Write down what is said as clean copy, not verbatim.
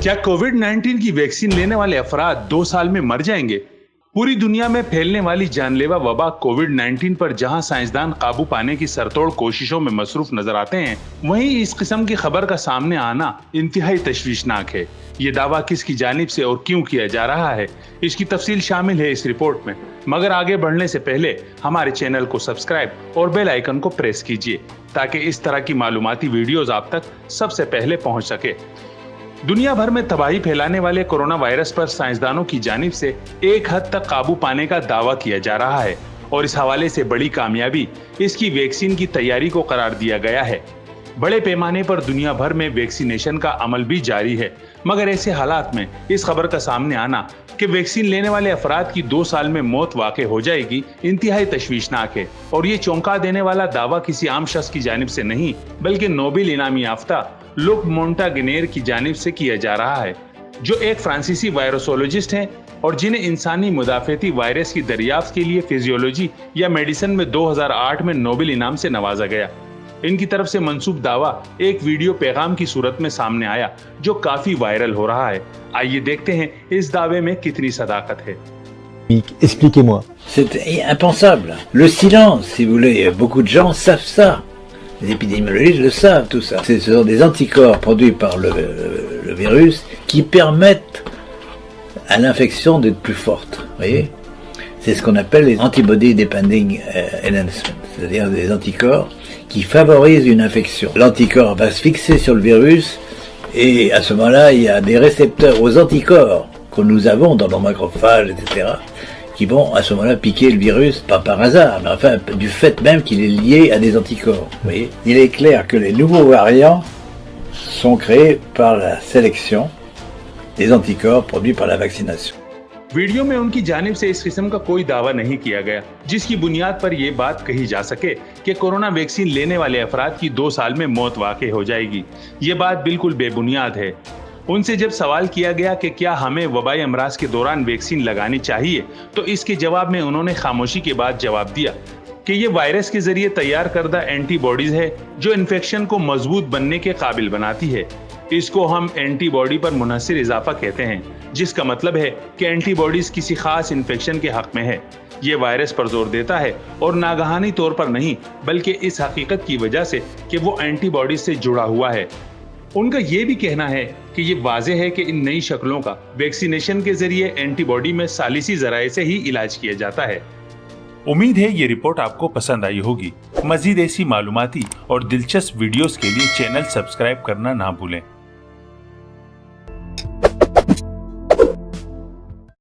क्या कोविड-19 की वैक्सीन लेने वाले अफराद 2 साल में मर जाएंगे? पूरी दुनिया में फैलने वाली जानलेवा वबा कोविड-19 पर जहां साइंसदान काबू पाने की सरतोड़ कोशिशों में मसरूफ नजर आते हैं, वहीं इस किस्म की खबर का सामने आना इंतहाई तशवीशनाक है। ये दावा किसकी जानिब से और क्यों किया जा रहा है, इसकी तफसील शामिल है इस रिपोर्ट में। मगर आगे बढ़ने से पहले हमारे चैनल को सब्सक्राइब और बेल आइकन को प्रेस कीजिए ताकि इस तरह की मालूमाती वीडियोस आप तक सबसे पहले पहुंच सके। दुनिया भर में तबाही फैलाने वाले कोरोना वायरस पर साइंसदानों की जानिब से एक हद तक काबू पाने का दावा किया जा रहा है और इस हवाले से बड़ी कामयाबी इसकी वैक्सीन की तैयारी को करार दिया गया है। बड़े पैमाने पर दुनिया भर में वैक्सीनेशन का अमल भी जारी है, मगर ऐसे हालात में इस खबर का सामने आना कि वैक्सीन लेने वाले अफराद की 2 साल में मौत वाक़ई हो जाएगी इंतहाई तशवीशनाक है। और ये चौंका देने वाला दावा किसी आम शख्स की जानिब से नहीं बल्कि नोबेल इनामी याफ्ता लुक मोंटागनेर की जानिब से किया जा रहा है, जो एक फ्रांसीसी वायरोसोलॉजिस्ट हैं और जिन्हें इंसानी मुदाफ़ती वायरस की दरियाफ्त के लिए फिजियोलॉजी या मेडिसिन में 2008 में नोबेल इनाम से नवाजा गया। इनकी तरफ से मंसूब दावा एक वीडियो पैगाम की सूरत में सामने आया जो काफी वायरल हो रहा है। आइए देखते हैं इस दावे में कितनी सदाकत है। Expliquez-moi. C'est impensable. Le silence, si vous voulez, beaucoup de gens savent ça. Les épidémiologistes le savent, tout ça. Ce sont des anticorps produits par le virus qui permettent à l'infection d'être plus forte. Vous voyez ? C'est ce qu'on appelle les antibody depending enhancement, c'est-à-dire des anticorps qui favorisent une infection. L'anticorps va se fixer sur le virus et à ce moment-là, il y a des récepteurs aux anticorps que nous avons dans nos macrophages, etc., qui vont à ce moment-là piquer le virus, pas par hasard, mais enfin du fait même qu'il est lié à des anticorps. Vous voyez ? Il est clair que les nouveaux variants sont créés par la sélection des anticorps produits par la vaccination. Video में उनकी जानिब से इस किस्म का कोई दावा नहीं किया गया जिसकी बुनियाद पर यह बात कही जा सके कि कोरोना वैक्सीन लेने वाले अफराद की 2 साल में मौत वाक़ई हो जाएगी। ये बात बिल्कुल बेबुनियाद है। उनसे जब सवाल किया गया कि क्या हमें वबाई अमराज के दौरान वैक्सीन लगानी चाहिए, तो इसके जवाब में उन्होंने खामोशी के बाद जवाब दिया कि ये वायरस के जरिए तैयार करदा एंटीबॉडीज है जो इन्फेक्शन को मजबूत बनने के काबिल बनाती है। इसको हम एंटीबॉडी पर मुनहसिर इजाफा कहते हैं, जिसका मतलब है कि एंटीबॉडीज किसी खास इन्फेक्शन के हक में है। ये वायरस पर जोर देता है और नागहानी तौर पर नहीं बल्कि इस हकीकत की वजह से कि वो एंटीबॉडीज से जुड़ा हुआ है। उनका ये भी कहना है कि ये वाज़ेह है कि इन नई शक्लों का वैक्सीनेशन के जरिए एंटीबॉडी में सालिसी जराए से ही इलाज किया जाता है। उम्मीद है ये रिपोर्ट आपको पसंद आई होगी। मजीद ऐसी मालूमाती और दिलचस्प वीडियोस के लिए चैनल सब्सक्राइब करना ना भूलें।